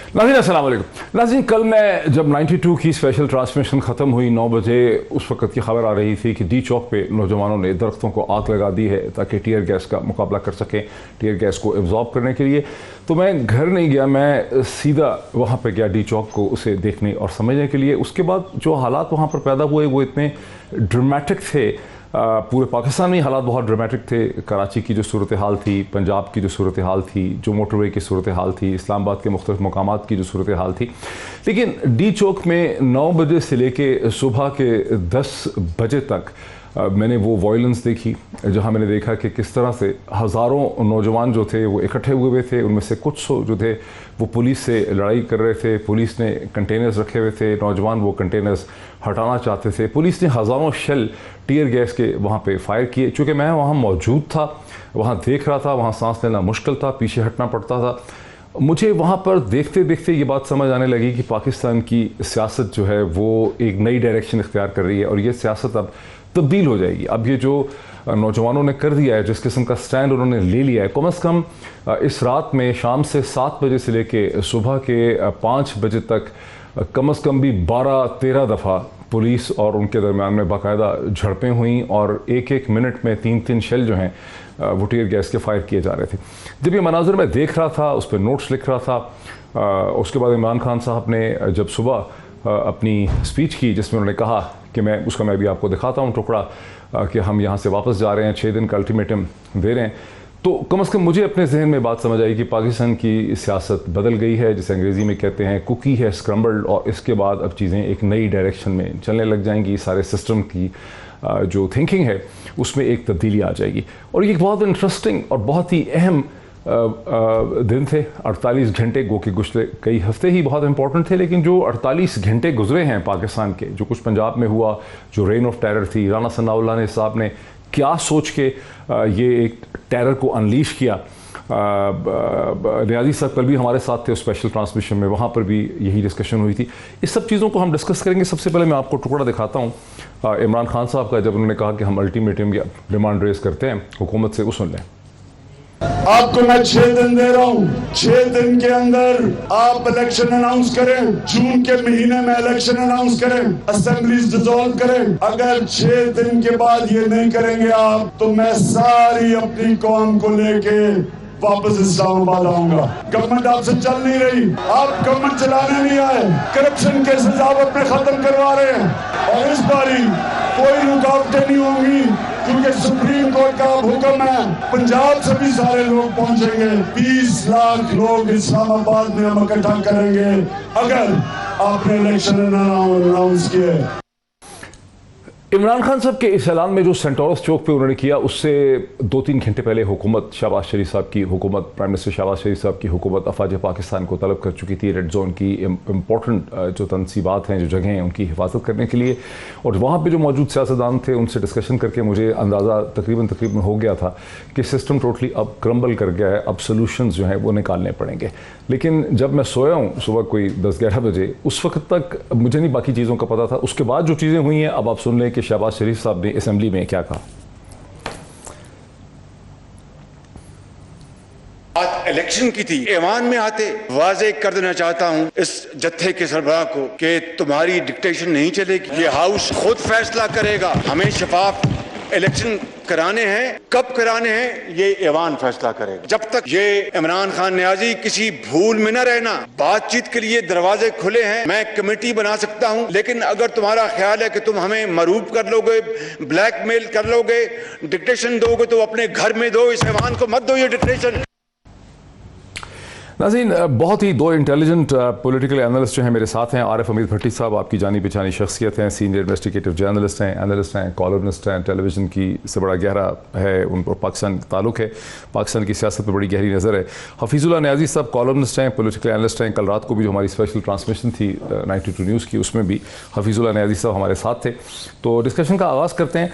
नाज़रीन अस्सलाम वालेकुम। नाज़रीन कल मैं जब 92 की स्पेशल ट्रांसमिशन ख़त्म हुई 9 बजे उस वक्त की खबर आ रही थी कि डी चौक पे नौजवानों ने दरख्तों को आग लगा दी है ताकि टीयर गैस का मुकाबला कर सकें, टीयर गैस को एब्जॉर्ब करने के लिए। तो मैं घर नहीं गया, मैं सीधा वहाँ पे गया डी चौक को उसे देखने और समझने के लिए। उसके बाद जो हालात वहाँ पर पैदा हुए वो इतने ड्रामेटिक थे, पूरे पाकिस्तान में हालात बहुत ड्रामेटिक थे। कराची की जो सूरत हाल थी, पंजाब की जो सूरत हाल थी, जो मोटरवे की सूरत हाल थी, इस्लामाबाद के मुख्तलिफ मकामात की जो सूरत हाल थी, लेकिन डी चौक में 9 बजे से लेके सुबह के 10 बजे तक मैंने वो वायलेंस देखी, जहाँ मैंने देखा कि किस तरह से हज़ारों नौजवान जो थे वो इकट्ठे हुए थे। उनमें से कुछ जो थे वो पुलिस से लड़ाई कर रहे थे, पुलिस ने कंटेनर्स रखे हुए थे, नौजवान वो कंटेनर्स हटाना चाहते थे। पुलिस ने हज़ारों शेल टीयर गैस के वहाँ पे फायर किए। चूँकि मैं वहाँ मौजूद था, वहाँ देख रहा था, वहाँ सांस लेना मुश्किल था, पीछे हटना पड़ता था। मुझे वहाँ पर देखते देखते ये बात समझ आने लगी कि पाकिस्तान की सियासत जो है वो एक नई डायरेक्शन इख्तियार कर रही है और ये सियासत अब तब्दील हो जाएगी। अब ये जो नौजवानों ने कर दिया है, जिस किस्म का स्टैंड उन्होंने ले लिया है, कम से कम इस रात में शाम से 7 बजे से लेके सुबह के 5 बजे तक कम से कम भी 12-13 दफ़ा पुलिस और उनके दरमियान में बाकायदा झड़पें हुई और एक मिनट में 3-3 शेल जो हैं वो टीयर गैस के फायर किए जा रहे थे। जब ये मनाज़र मैं देख रहा था, उस पर नोट्स लिख रहा था, उसके बाद इमरान खान साहब ने जब सुबह अपनी स्पीच की जिसमें उन्होंने कहा कि मैं भी आपको दिखाता हूँ टुकड़ा कि हम यहाँ से वापस जा रहे हैं, 6 दिन का अल्टीमेटम दे रहे हैं, तो कम से कम मुझे अपने जहन में बात समझ आई कि पाकिस्तान की सियासत बदल गई है, जिसे अंग्रेज़ी में कहते हैं कुकी है स्क्रम्बल्ड, और इसके बाद अब चीज़ें एक नई डायरेक्शन में चलने लग जाएंगी। सारे सिस्टम की जो थिंकिंग है उसमें एक तब्दीली आ जाएगी। और ये बहुत इंटरेस्टिंग और बहुत ही अहम दिन थे। 48 घंटे गो के गुज़रे कई हफ्ते ही बहुत इंपॉर्टेंट थे, लेकिन जो 48 घंटे गुजरे हैं पाकिस्तान के, जो कुछ पंजाब में हुआ, जो रेन ऑफ टेरर थी, राना सनाउल्लाह ने साहब ने क्या सोच के ये एक टेरर को अनलीश किया। नियाज़ी साहब कल भी हमारे साथ थे उस स्पेशल ट्रांसमिशन में, वहाँ पर भी यही डिस्कशन हुई थी। इस सब चीज़ों को हम डिस्कस करेंगे। सबसे पहले मैं आपको टुकड़ा दिखाता हूँ इमरान खान साहब का, जब उन्होंने कहा कि हम अल्टीमेटम या डिमांड रेस करते हैं हुकूमत से, वो सुन लें। आपको मैं 6 दिन दे रहा हूँ, 6 दिन के अंदर आप इलेक्शन अनाउंस करें, जून के महीने में इलेक्शन अनाउंस करें, असेंबलीज डिसॉल्व करें। अगर 6 दिन के बाद ये नहीं करेंगे आप, तो मैं सारी अपनी कौम को लेके वापस इस्लामाबाद आऊंगा। गवर्नमेंट आपसे चल नहीं रही, आप गवर्नमेंट चलाने नहीं आए, करप्शन केसेस आप अपने खत्म करवा रहे हैं और इस बारी कोई रुकावटें नहीं होंगी क्योंकि सुप्रीम कोर्ट का हुक्म है। पंजाब से भी सारे लोग पहुंचेंगे, 20 लाख लोग इस्लामाबाद में हम इकट्ठा करेंगे अगर आपने इलेक्शन अनाउंस किए। इमरान खान साहब के इस ऐलान में जो सेंटोरस चौक पे उन्होंने किया, उससे 2-3 घंटे पहले हुकूमत शहबाज शरीफ साहब की हुकूमत, प्राइम मिनिस्टर शहबाज शरीफ साहब की हुकूमत अफवाज पाकिस्तान को तलब कर चुकी थी रेड जोन की इम्पोर्टेंट जो तनसीबात हैं, जो जगह हैं, उनकी हिफाजत करने के लिए। और वहाँ पे जो मौजूद सियासतदान थे उनसे डिस्कशन करके मुझे अंदाज़ा तकरीबन हो गया था कि सिस्टम टोटली अब क्रम्बल कर गया है, अब सोल्यूशंस जो हैं वो निकालने पड़ेंगे। लेकिन जब मैं सोया हूँ सुबह कोई 10-11 बजे, उस वक्त तक मुझे नहीं बाकी चीज़ों का पता था। उसके बाद जो चीज़ें हुई हैं अब आप सुन लें कि शहबाज शरीफ साहब ने असेंबली में क्या कहा। बात इलेक्शन की थी, ऐवान में आते वाजे कर देना चाहता हूं इस जत्थे के सरबराह को कि तुम्हारी डिक्टेशन नहीं चलेगी, ये हाउस खुद फैसला करेगा। हमें शफाफ इलेक्शन कराने हैं, कब कराने हैं ये ऐवान फैसला करेगा। जब तक ये इमरान खान नियाज़ी किसी भूल में न रहना, बातचीत के लिए दरवाजे खुले हैं। मैं कमेटी बना सकता हूं, लेकिन अगर तुम्हारा ख्याल है कि तुम हमें मरूब कर लोगे, ब्लैकमेल कर लोगे, डिक्टेशन दोगे, तो अपने घर में दो, इस ऐवान को मत दो ये डिक्टेशन। नाज़रीन, बहुत ही 2 इंटेलिजेंट पॉलिटिकल एनालिस्ट जो हैं मेरे साथ हैं। आरिफ हमीद भट्टी साहब आपकी जानी पहचानी शख्सियत हैं, सीनियर इन्वेस्टिगेटिव जर्नलिस्ट हैं, एनालिस्ट हैं, कॉलमनिस्ट हैं, टेलीविज़न की से बड़ा गहरा है उन पर पाकिस्तान ताल्लुक़ है, पाकिस्तान की सियासत पर बड़ी गहरी नज़र है। हफीज़ुल्लाह नियाज़ी साहब कॉलमनिस्ट हैं, पॉलिटिकल एनालिस्ट हैं। कल रात को भी जो हमारी स्पेशल ट्रांसमिशन थी 92 न्यूज़ की, उसमें भी हफीज़ुल्लाह नियाज़ी साहब हमारे साथ थे। तो डिस्कशन का आगाज़ करते हैं।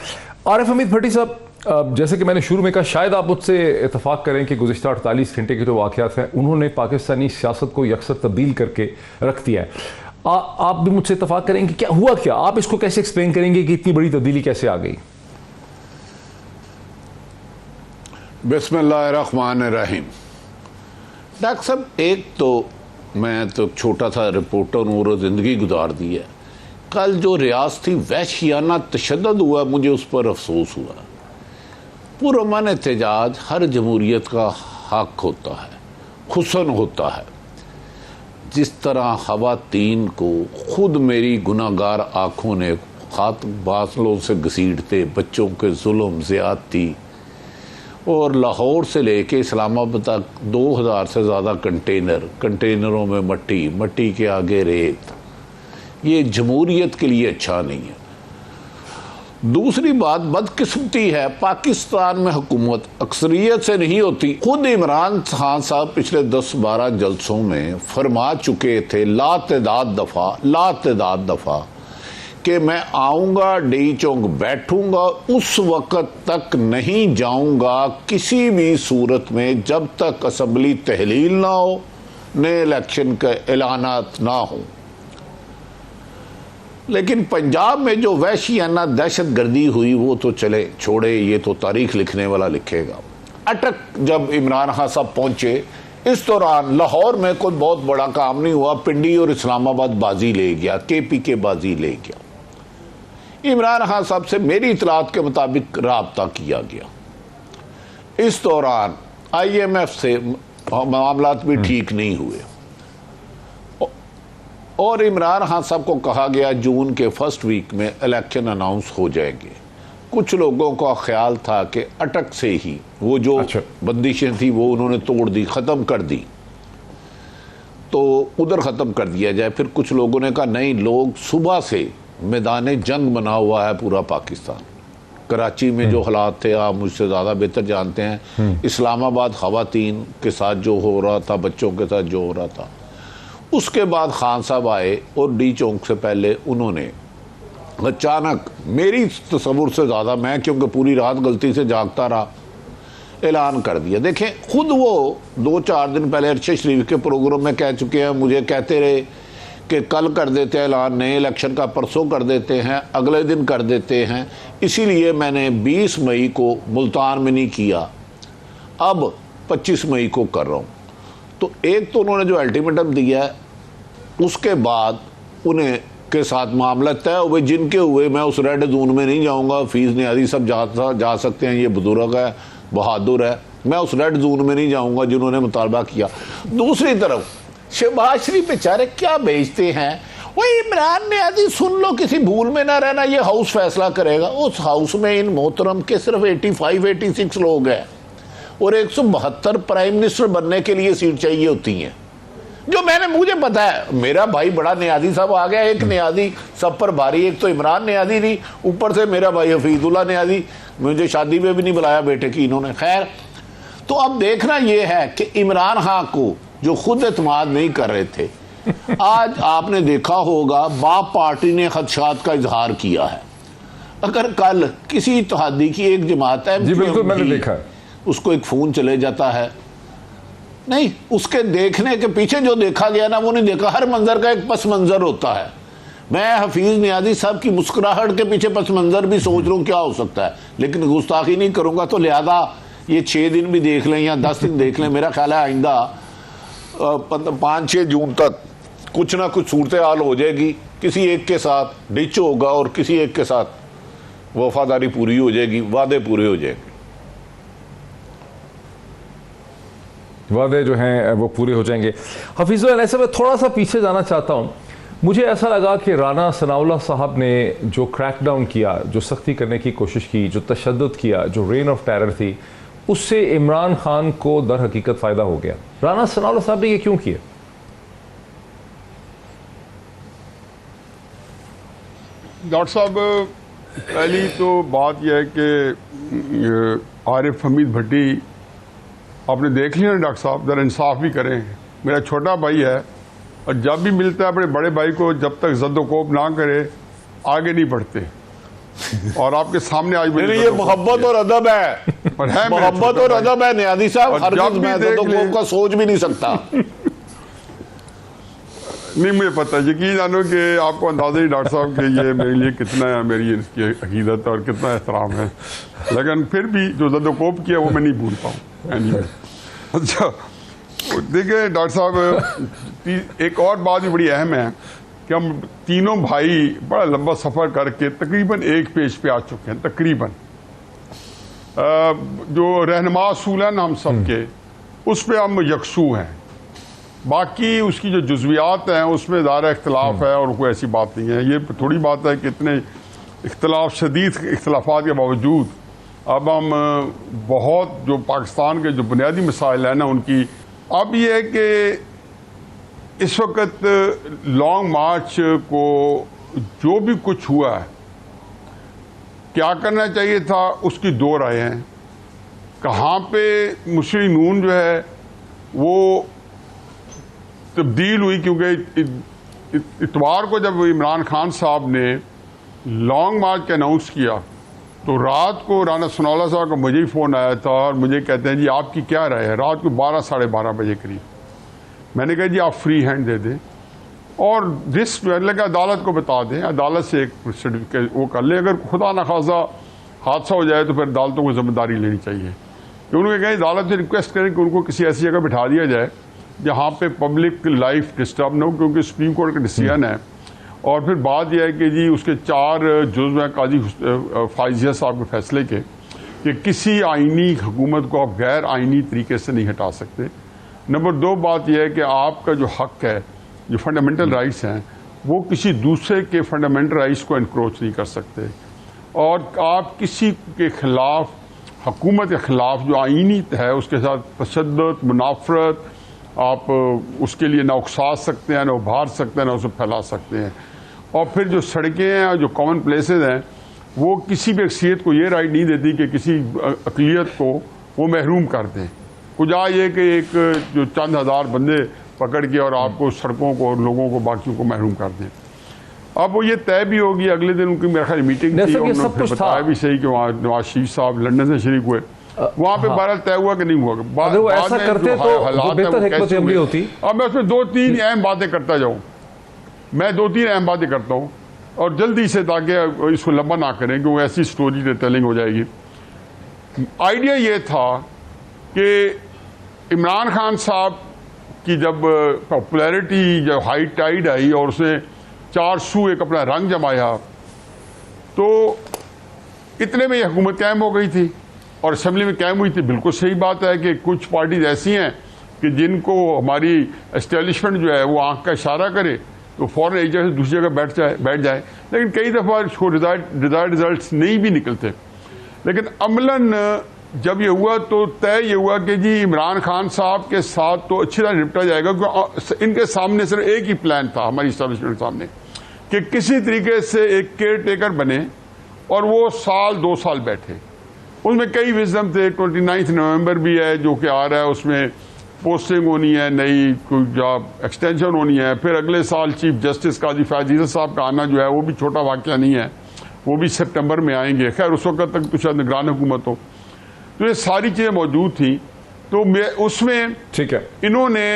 आरिफ हमीद भट्टी साहब, जैसे कि मैंने शुरू में कहा, शायद आप मुझसे इतफाक़ करें कि गुज़िश्ता 48 घंटे के जो वाक़यात हैं उन्होंने पाकिस्तानी सियासत को यकसर तब्दील करके रख दिया है। आप भी मुझसे इतफाक़ करेंगे कि क्या हुआ, क्या आप इसको कैसे एक्सप्लेन करेंगे कि इतनी बड़ी तब्दीली कैसे आ गई? बिस्मिल्लाहिर्रहमानिर्रहीम। डॉक्टर साहब, एक तो मैं तो छोटा सा रिपोर्टर हूँ और ज़िंदगी गुजार दी है। कल जो रियासती वहशियाना तशद्दुद हुआ, मुझे उस पर अफसोस हुआ। पुरअमन एहतजाज हर जमहूरियत का हक होता है, हुस्न होता है। जिस तरह खवातीन को खुद मेरी गुनाहगार आँखों ने खात बासलों से घसीटते, बच्चों के जुल्म ज़्यादती, और लाहौर से लेके इस्लामाबाद तक 2000 से ज़्यादा कंटेनरों में मट्टी के आगे रेत, ये जमहूरियत के लिए अच्छा नहीं है। दूसरी बात बदकिस्मती है, पाकिस्तान में हुकूमत अक्सरियत से नहीं होती। खुद इमरान खान साहब पिछले 10-12 जलसों में फरमा चुके थे लातदाद दफ़ा कि मैं आऊँगा, डी चौक बैठूँगा, उस वक़्त तक नहीं जाऊँगा किसी भी सूरत में जब तक असम्बली तहलील ना हो, नए इलेक्शन के ऐलानात ना हो। लेकिन पंजाब में जो वहशियाना दहशत गर्दी हुई वो तो चले छोड़े, ये तो तारीख लिखने वाला लिखेगा। अटक जब इमरान खान साहब पहुँचे, इस दौरान लाहौर में कोई बहुत बड़ा काम नहीं हुआ, पिंडी और इस्लामाबाद बाजी ले गया, KPK बाजी ले गया। इमरान खान साहब से मेरी इतलात के मुताबिक राब्ता किया गया। इस दौरान IMF से मामलात भी ठीक नहीं हुए और इमरान खान साहब को कहा गया जून के फर्स्ट वीक में इलेक्शन अनाउंस हो जाएंगे। कुछ लोगों का ख्याल था कि अटक से ही वो जो बंदिशें थी वो उन्होंने तोड़ दी, ख़त्म कर दी, तो उधर ख़त्म कर दिया जाए। फिर कुछ लोगों ने कहा नहीं, लोग सुबह से मैदान जंग बना हुआ है पूरा पाकिस्तान। कराची में जो हालात थे आप मुझसे ज़्यादा बेहतर जानते हैं। इस्लामाबाद ख़वातीन के साथ जो हो रहा था, बच्चों के साथ जो हो रहा था। उसके बाद खान साहब आए और डी चौक से पहले उन्होंने अचानक मेरी तस्वुर से ज़्यादा, मैं क्योंकि पूरी रात गलती से जागता रहा, ऐलान कर दिया। देखें, खुद वो 2-4 दिन पहले अरशद शरीफ के प्रोग्राम में कह चुके हैं, मुझे कहते रहे कि कल कर देते हैं ऐलान, नए इलेक्शन का परसों कर देते हैं, अगले दिन कर देते हैं। इसीलिए मैंने 20 मई को मुल्तान में नहीं किया, अब 25 मई को कर रहा हूँ। तो एक तो उन्होंने जो अल्टीमेटम दिया है, उसके बाद उन्हें के साथ मामला तय हुए जिनके हुए। मैं उस रेड जोन में नहीं जाऊँगा, फीस नियाजी सब जा सकते हैं, ये बुजुर्ग है, बहादुर है, मैं उस रेड जोन में नहीं जाऊँगा जिन्होंने मुतालबा किया। दूसरी तरफ शहबाज शरीफ बेचारे क्या बेचते हैं, वो इमरान नियाज़ी सुन लो, किसी भूल में ना रहना, ये हाउस फैसला करेगा। उस हाउस में इन मोहतरम के सिर्फ 85-86 लोग हैं और 172 प्राइम मिनिस्टर बनने के लिए सीट चाहिए होती हैं। जो मुझे पता है, मेरा भाई बड़ा नियाज़ी साहब आ गया, एक नियाज़ी सब पर भारी, एक तो इमरान नियाज़ी नहीं, ऊपर से मेरा भाई हफीजुल्लाह नियाज़ी, मुझे शादी में भी नहीं बुलाया बेटे की इन्होंने। खैर, तो अब देखना यह है कि इमरान खान को जो खुद एतमाद नहीं कर रहे थे, आज आपने देखा होगा बाप पार्टी ने खदशात का इजहार किया है। अगर कल किसी इत्तेहादी की एक जमात है, जी बिल्कुल मैंने देखा है, उसको एक फ़ोन चले जाता है, नहीं उसके देखने के पीछे जो देखा गया ना वो नहीं देखा। हर मंजर का एक पस मंजर होता है। मैं हफीज़ नियाज़ी साहब की मुस्कुराहट के पीछे पस मंजर भी सोच रहा हूँ क्या हो सकता है, लेकिन गुस्ताखी नहीं करूँगा। तो लिहाजा ये 6 दिन भी देख लें या 10 दिन देख लें, मेरा ख्याल है आइंदा 5-6 जून तक कुछ ना कुछ सूरत हाल हो जाएगी। किसी एक के साथ डिच होगा और किसी एक के साथ वफादारी पूरी हो जाएगी, वादे पूरे हो जाएंगे। वादे जो हैं वो पूरे हो जाएंगे। हफीज़ुल्लाह, ऐसे में थोड़ा सा पीछे जाना चाहता हूँ। मुझे ऐसा लगा कि राना सनाउल्लाह साहब ने जो क्रैकडाउन किया, जो सख्ती करने की कोशिश की, जो तशद्दुद किया, जो रेन ऑफ टेरर थी, उससे इमरान खान को दर हकीकत फ़ायदा हो गया। राना सनाउल्लाह साहब ने ये क्यों किया? डॉक्टर साहब, पहली तो बात यह है कि आरिफ हमीद भट्टी आपने देख लिया ना डॉक्टर साहब, ज़रा इंसाफ भी करें। मेरा छोटा भाई है और जब भी मिलता है अपने बड़े भाई को, जब तक जद्दोकोप ना करे आगे नहीं बढ़ते। और आपके सामने आज ये मोहब्बत और अदब है, मोहब्बत और अदब है नियाज़ी साहब। हर चीज मैं जद्दोकोप का सोच भी नहीं सकता। नहीं, मुझे पता है, यकीन जानो कि आपको अंदाजा ही डॉक्टर साहब कि ये मेरे लिए कितना है, मेरी इसकी अकीदत और कितना एहतराम है, लेकिन फिर भी जो जद्दोकोप किया वो मैं नहीं भूल पाऊँ। अच्छा, देखिए डॉक्टर साहब, एक और बात भी बड़ी अहम है कि हम तीनों भाई बड़ा लंबा सफ़र करके तकरीबन एक पेज पे आ चुके हैं। तकरीबन जो रहनुमा असूल है ना हम सबके, उस पर हम यकसू हैं। बाकी उसकी जो जुज़वियात हैं उसमें ज़्यादा इख्तलाफ है और कोई ऐसी बात नहीं है। ये थोड़ी बात है कि इतने इख्तलाफ, शदीद इख्तलाफात के बावजूद अब हम बहुत जो पाकिस्तान के जो बुनियादी मसाइल हैं ना उनकी, अब ये है कि इस वक्त लॉन्ग मार्च को जो भी कुछ हुआ है, क्या करना चाहिए था, उसकी दो राय हैं। कहाँ पे मुस्लिम नून जो है वो तब्दील हुई, क्योंकि इतवार को जब इमरान खान साहब ने लॉन्ग मार्च का अनाउंस किया तो रात को राना सनाउल्लाह साहब का मुझे ही फ़ोन आया था और मुझे कहते हैं जी आपकी क्या राय है, रात को 12 साढ़े 12 बजे करीब। मैंने कहा जी आप फ्री हैंड दे दें और रिस्क लगे अदालत को बता दें, अदालत से एक सर्टिफिकेट वो कर लें। अगर खुदा न खासा हादसा हो जाए तो फिर अदालतों को जिम्मेदारी लेनी चाहिए। कि उन्होंने कहा अदालत से रिक्वेस्ट करें कि उनको किसी ऐसी जगह बिठा दिया जाए जहाँ पे पब्लिक लाइफ डिस्टर्ब न हो, क्योंकि सुप्रीम कोर्ट का डिसीजन है। और फिर बात यह है कि जी उसके 4 जुज़्व हैं काजी फाइजिया साहब के फैसले के कि किसी आइनी हुकूमत को आप गैर आइनी तरीके से नहीं हटा सकते। नंबर 2 बात यह है कि आपका जो हक है, जो फंडामेंटल राइट्स हैं, वो किसी दूसरे के फंडामेंटल राइट्स को इनक्रोच नहीं कर सकते। और आप किसी के खिलाफ, हुकूमत के खिलाफ जो आइनी है उसके साथ तशद्दुद, मुनाफरत आप उसके लिए ना उकसा सकते हैं, ना उभार सकते हैं, ना उसे फैला सकते हैं। और फिर जो सड़कें हैं, जो कॉमन प्लेसेस हैं, वो किसी भी अक्सियत को ये राइट नहीं देती कि किसी अक़लियत को वो महरूम कर दें। कुजा ये कि एक जो चंद हज़ार बंदे पकड़ के और आपको सड़कों को और लोगों को बाकियों को महरूम कर दें। अब वो ये तय भी होगी, अगले दिन उनकी मेरे ख्याल मीटिंग थी, उन्होंने फिर बताया भी सही कि वहाँ नवाज शरीफ साहब लंदन से शरीक हुए, वहाँ पे बहरहाल तय हुआ कि नहीं हुआ। अगर वो ऐसा करते तो बेहतर हिकमत अमली होती। अब मैं उसमें 2-3 अहम बातें करता जाऊँ, मैं 2-3 अहम बातें करता हूँ और जल्दी से, ताकि इसको लंबा ना करें कि वो ऐसी स्टोरी टेलिंग हो जाएगी। आइडिया ये था कि इमरान खान साहब की जब पॉपुलैरिटी जब हाई टाइड आई और उसने 4 सू एक अपना रंग जमाया तो इतने में यह हुकूमत कायम हो गई थी और असेंबली में कायम हुई थी। बिल्कुल सही बात है कि कुछ पार्टीज ऐसी हैं कि जिनको हमारी एस्टेब्लिशमेंट जो है वो आंख का इशारा करे तो फौरन एक जगह से दूसरी जगह बैठ जाए, लेकिन कई दफ़ा उसको डिज़ायर्ड रिजल्ट्स नहीं भी निकलते। लेकिन अमलन जब ये हुआ तो तय ये हुआ कि जी इमरान खान साहब के साथ तो अच्छी तरह निपटा जाएगा, क्योंकि इनके सामने सिर्फ एक ही प्लान था हमारी एस्टेब्लिशमेंट के सामने कि किसी तरीके से एक केयर टेकर बने और वो 1-2 साल बैठे। उसमें कई विजडम थे। 29 नवंबर भी है जो कि आ रहा है, उसमें पोस्टिंग होनी है, नई कोई जॉब एक्सटेंशन होनी है। फिर अगले साल चीफ जस्टिस काजी फायजीज़ा साहब का आना जो है वो भी छोटा वाक़या नहीं है, वो भी सितंबर में आएंगे। खैर उस वक्त तक तो शायद निगरान हुकूमत हो। तो ये सारी चीज़ें मौजूद थी। तो मैं उसमें ठीक है, इन्होंने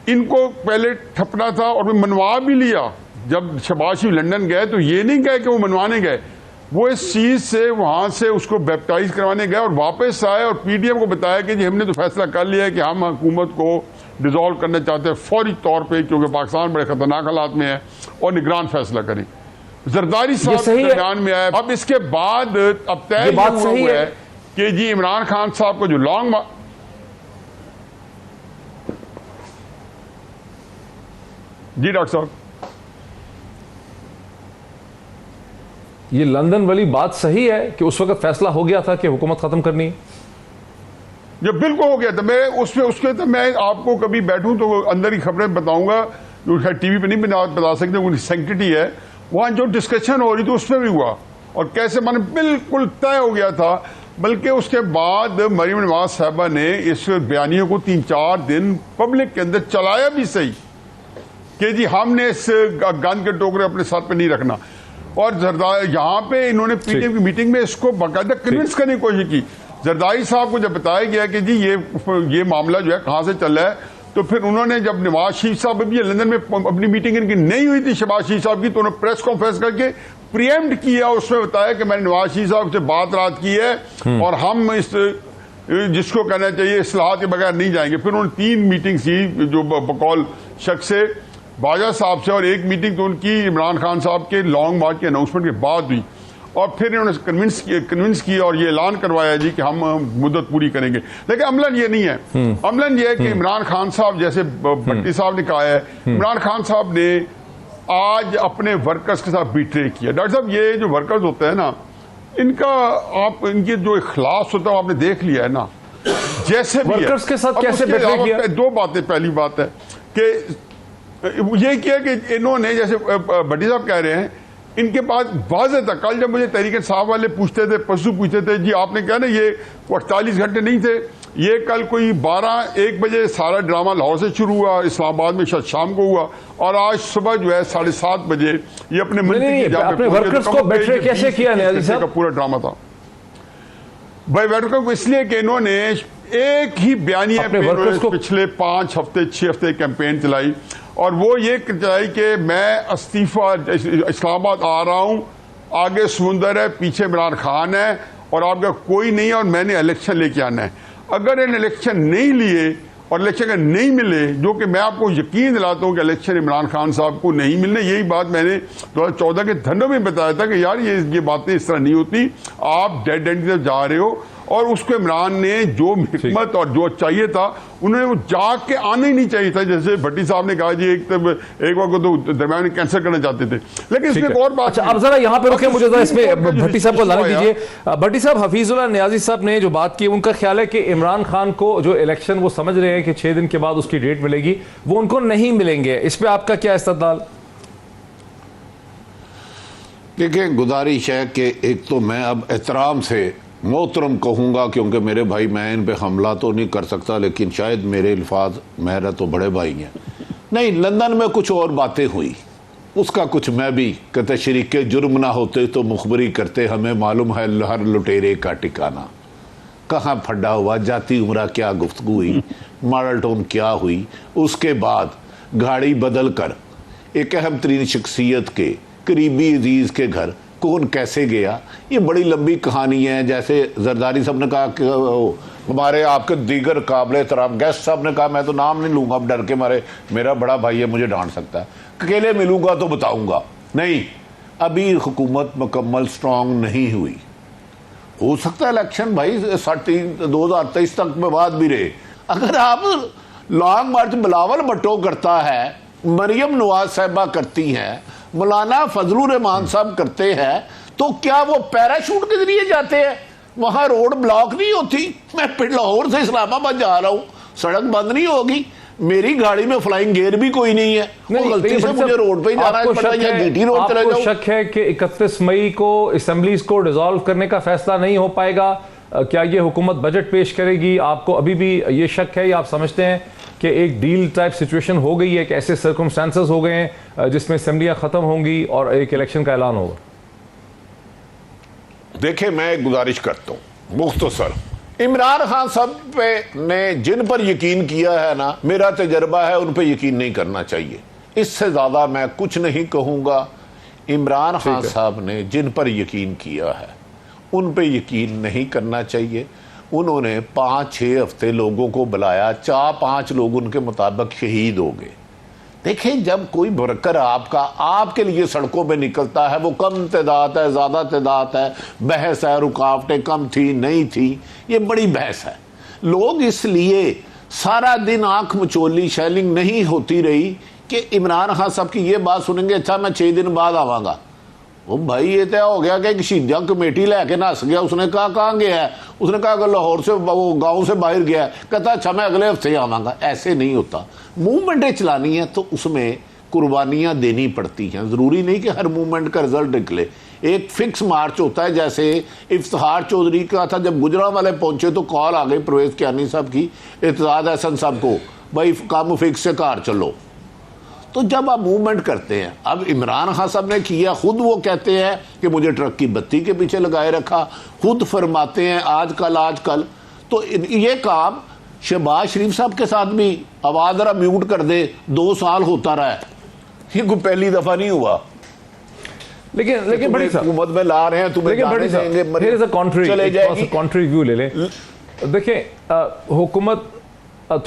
इनको पहले ठपना था और मनवा भी लिया। जब शहबाज शरीफ लंदन गए तो ये नहीं कहे कि वो मनवाने गए, वो इस चीज़ से वहाँ से उसको बैप्टाइज करवाने गए और वापस आए और पीडीएम को बताया कि जी हमने तो फैसला कर लिया है कि हम हुकूमत को डिसॉल्व करना चाहते हैं फौरी तौर पे, क्योंकि पाकिस्तान बड़े खतरनाक हालात में है और निगरान फैसला करें। जरदारी साहब दरमियान में आए। अब इसके बाद अब तय हुआ है कि जी इमरान खान साहब को जो लॉन्ग जी डॉक्टर साहब, ये लंदन वाली बात सही है कि उस वक्त फैसला हो गया था कि हुकूमत खत्म करनी है? ये बिल्कुल हो गया था। मैं उसके तो मैं आपको कभी बैठूं तो अंदर की खबरें बताऊंगा, जो टीवी पे नहीं बता सकते, वो सैंक्टिटी है। वहां जो डिस्कशन हो रही थी उसमें भी हुआ और कैसे माने बिल्कुल तय हो गया था। बल्कि उसके बाद मरीम नवाज साहबा ने इस बयानियों को 3-4 दिन पब्लिक के अंदर चलाया भी सही कि जी हमने इस गन के टोकरे अपने सर पे नहीं रखना। और यहाँ पे इन्होंने पीटीएम की मीटिंग में इसको बाकायदा कन्विंस करने की कोशिश की। जरदारी साहब को जब बताया गया कि जी ये मामला जो है कहाँ से चल रहा है, तो फिर उन्होंने जब नवाज शरीफ साहब भी लंदन में अपनी मीटिंग इनकी नहीं हुई थी शहबाज शरीफ साहब की, तो उन्होंने प्रेस कॉन्फ्रेंस करके प्रीएम्प्ट किया। उसमें बताया कि मैंने नवाज शरीफ साहब से बात रात की है और हम इस जिसको कहना चाहिए इस्लाहात के बगैर नहीं जाएंगे। फिर उन्होंने 3 मीटिंग की जो बकौल शख्स से बाजा साहब से, और एक मीटिंग तो उनकी इमरान खान साहब के लॉन्ग मार्च के अनाउंसमेंट के बाद हुई, और फिर इन्होंने कन्विंस किया और ये ऐलान करवाया जी कि हम मुद्दत पूरी करेंगे। लेकिन अमलन ये नहीं है, अमलन ये है कि इमरान खान साहब, जैसे भट्टी साहब ने कहा है, इमरान खान साहब ने आज अपने वर्कर्स के साथ बिट्रे किया। डॉक्टर साहब, ये जो वर्कर्स होते हैं ना, इनकी जो इखलास होता है आपने देख लिया है ना, जैसे भी वर्कर्स के साथ कैसे बिट्रे किया? 2 बातें। पहली बात है कि ये किया कि इन्होंने, जैसे भट्टी साहब कह रहे हैं, इनके पास वाज़े था। कल जब मुझे तहरीक इंसाफ वाले पूछते थे, परसों पूछते थे, जी आपने कहा ना ये 48 घंटे नहीं थे, ये कल कोई 12-1 बजे सारा ड्रामा लाहौर से शुरू हुआ, इस्लामाबाद में शायद शाम को हुआ, और आज सुबह जो है 7:30 बजे ये अपने अपने वर्कर्स को बिट्रे कैसे किया न्याजी साहब? का पूरा ड्रामा था भाई वर्कर्स को, इसलिए कि इन्होंने एक ही बयानिया पे पिछले 5 हफ्ते 6 हफ्ते कैंपेन चलाई, और वो ये चलाई कि मैं इस्तीफा, इस्लामाबाद आ रहा हूं, आगे समुंदर है, पीछे इमरान खान है और आपका कोई नहीं है, और मैंने इलेक्शन लेके आना है। अगर इन इलेक्शन नहीं लिए और इलेक्शन का नहीं मिले, जो कि मैं आपको यकीन दिलाता हूं कि इलेक्शन इमरान खान साहब को नहीं मिलने, यही बात मैंने 2014 के धरनों में बताया था कि यार ये बातें इस तरह नहीं होती, आप डेड एंड की तरफ जा रहे हो। और उसको इमरान ने जो हिकमत और जो चाहिए था, उन्होंने वो जाग के आना ही नहीं चाहिए था। जैसे भट्टी साहब ने कहा जी एक बार को तो दरमियान में कैंसिल करना चाहते थे, लेकिन इसमें एक और बात। अच्छा, अब जरा यहाँ पे रुके, मुझे जरा इसमें भट्टी साहब को लाने दीजिए। भट्टी साहब, हफीजुल्लाह नियाजी साहब ने जो बात की, उनका ख्याल है कि इमरान खान को जो इलेक्शन वो समझ रहे हैं कि 6 दिन के बाद उसकी डेट मिलेगी, वो उनको नहीं मिलेंगे। इस पर आपका क्या इस्तदलाल? देखिए, गुजारिश है कि एक तो मैं अब एहतराम से मोहतरम कहूँगा, क्योंकि मेरे भाई, मैं इन पे हमला तो नहीं कर सकता, लेकिन शायद मेरे अल्फाज, मेरा तो बड़े भाई हैं। नहीं, लंदन में कुछ और बातें हुई, उसका कुछ मैं भी कहते, शरीके जुर्म ना होते तो मुखबरी करते, हमें मालूम है हर लुटेरे का ठिकाना। कहाँ फड्डा हुआ, जाती उम्रा क्या गुफ्तगू हुई, मॉडल टोन क्या हुई, उसके बाद गाड़ी बदल कर एक अहम तरीन शख्सियत के करीबी अजीज के घर कौन कैसे गया, ये बड़ी लंबी कहानी है। जैसे जरदारी साहब ने कहा कि हमारे आपके दीगर काबिल एहतराम गेस्ट साहब ने कहा, मैं तो नाम नहीं लूंगा अब डर के मारे, मेरा बड़ा भाई है, मुझे डांट सकता है, अकेले मिलूंगा तो बताऊंगा। नहीं, अभी हुकूमत मुकम्मल स्ट्रांग नहीं हुई, हो सकता है इलेक्शन भाई 2023 तक में बाद भी रहे। अगर आप लॉन्ग मार्च बिलावल भुट्टो करता है, मरियम नवाज साहिबा करती हैं, मौलाना फजलुर रहमान साहब करते हैं, तो क्या वो पैराशूट के जरिए जाते हैं? वहां रोड ब्लॉक नहीं होती। मैं लाहौर से इस्लामाबाद जा रहा हूं, सड़क बंद नहीं होगी, मेरी गाड़ी में फ्लाइंग गियर भी कोई नहीं है, गलती से मुझे रोड पे ही जाना है, जीटी रोड चले जाऊं। शक है कि 31 मई को असेंबलीज को डिसॉल्व करने का फैसला नहीं हो पाएगा, क्या ये हुकूमत बजट पेश करेगी? आपको अभी भी ये शक है, या आप समझते हैं कि एक डील टाइप सिचुएशन हो गई है, कि ऐसे सर्कमस्टांसेस हो गए हैं जिसमें असेंबलियां खत्म होंगी और एक इलेक्शन का ऐलान होगा? देखिए, मैं एक गुजारिश करता हूं मुख्तसर, इमरान खान साहब पे ने जिन पर यकीन किया है ना, मेरा तजर्बा है उन पे यकीन नहीं करना चाहिए, इससे ज्यादा मैं कुछ नहीं कहूंगा। इमरान खान साहब ने जिन पर यकीन किया है उन पे यकीन नहीं करना चाहिए। उन्होंने 5-6 हफ्ते लोगों को बुलाया, 4-5 लोग उनके मुताबिक शहीद हो गए। देखिए, जब कोई वर्कर आपके लिए सड़कों पे निकलता है, वो कम तादाद है, ज्यादा तादाद है, बहस है, रुकावटें कम थी नहीं थी, ये बड़ी बहस है। लोग इसलिए सारा दिन आंख मचोली शेलिंग नहीं होती रही कि इमरान खान साहब की ये बात सुनेंगे, अच्छा मैं 6 दिन बाद आवांगा। वो भाई ये तय हो गया कि शहीदा कमेटी लेके नस गया, उसने कहा कहाँ गया है, उसने कहा कि लाहौर से, वो गांव से बाहर गया, कहता अच्छा मैं अगले हफ्ते आवांगा। ऐसे नहीं होता, मूवमेंटें चलानी है तो उसमें कुर्बानियां देनी पड़ती हैं, जरूरी नहीं कि हर मूवमेंट का रिजल्ट निकले। एक फिक्स मार्च होता है, जैसे इफ्तिखार चौधरी का था, जब गुजरांवाले पहुंचे तो कॉल आ गई परवेज कियानी साहब की, इत्तेजाद एहसन साहब को, भाई काम फिक्स से कार चलो। तो जब आप मूवमेंट करते हैं, अब इमरान खान साहब ने किया, खुद वो कहते हैं कि मुझे ट्रक की बत्ती के पीछे लगाए रखा, खुद फरमाते हैं आजकल। तो ये काम शहबाज शरीफ साहब के साथ भी, आवाज जरा म्यूट कर दे, 2 साल होता रहा है, ये कोई पहली दफा नहीं हुआ। लेकिन बड़ी हुकूमत में ला रहे हैं, तुम्हें चले जाएगी। कॉन्ट्री व्यू ले लें। देखें हुकूमत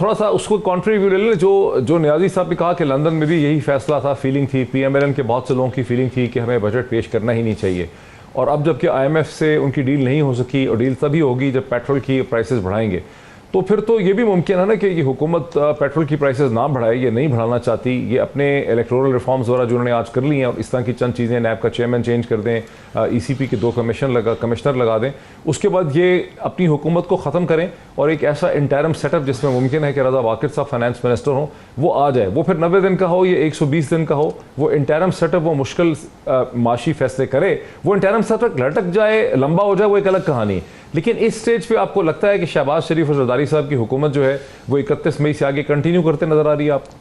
थोड़ा सा उसको कॉन्ट्री व्यू ले लें। जो नियाजी साहब ने कहा कि लंदन में भी यही फैसला था, फीलिंग थी, PMLN के बहुत से लोगों की फीलिंग थी कि हमें बजट पेश करना ही नहीं चाहिए, और अब जबकि IMF से उनकी डील नहीं हो सकी, और डील तभी होगी जब पेट्रोल की प्राइसेस बढ़ाएंगे, तो फिर तो ये भी मुमकिन है ना कि ये हुकूमत पेट्रोल की प्राइसेस ना बढ़ाए, ये नहीं बढ़ाना चाहती, ये अपने इलेक्टोरल रिफॉर्म्स वगैरह जो उन्होंने आज कर ली हैं और इस तरह की चंद चीज़ें, नैब का चेयरमैन चेंज कर दें, ECP के 2 कमिश्नर लगा दें, उसके बाद ये अपनी हुकूमत को ख़त्म करें और एक ऐसा इंटरम सेटअप जिसमें मुमकिन है कि रज़ा वाकिर साहब फाइनेंस मिनिस्टर हों, वो आ जाए। वो फिर 90 दिन का हो या 120 दिन का हो, वो इंटरम सेटअप, वो मुश्किल माशी फैसले करे, वो इंटरम सेटअप लटक जाए, लंबा हो जाए, वो एक अलग कहानी है। लेकिन इस स्टेज पे आपको लगता है कि शहबाज शरीफ और जरदारी साहब की हुकूमत जो है वो 31 मई से आगे कंटिन्यू करते नजर आ रही है आपको?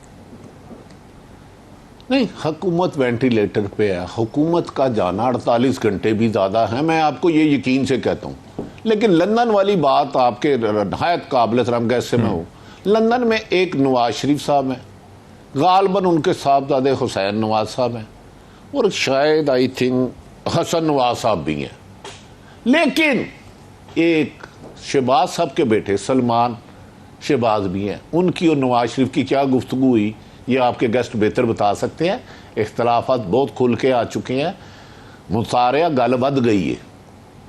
नहीं, हुकूमत वेंटिलेटर पे है। हुकूमत का जाना 48 घंटे भी ज़्यादा है, मैं आपको ये यकीन से कहता हूँ। लेकिन लंदन वाली बात आपके नहायत काबिल एहतराम गैस से मैं हूँ। लंदन में एक नवाज शरीफ साहब हैं, गालबन उनके साहबजादे हुसैन नवाज साहब हैं, और शायद आई थिंक हसन नवाज साहब भी हैं। लेकिन एक शहबाज साहब के बेटे सलमान शहबाज भी हैं। उनकी और नवाज शरीफ की क्या गुफ्तगू हुई, ये आपके गेस्ट बेहतर बता सकते हैं। इख्तलाफात बहुत खुल के आ चुके हैं, मुसारिया गल बद गई है।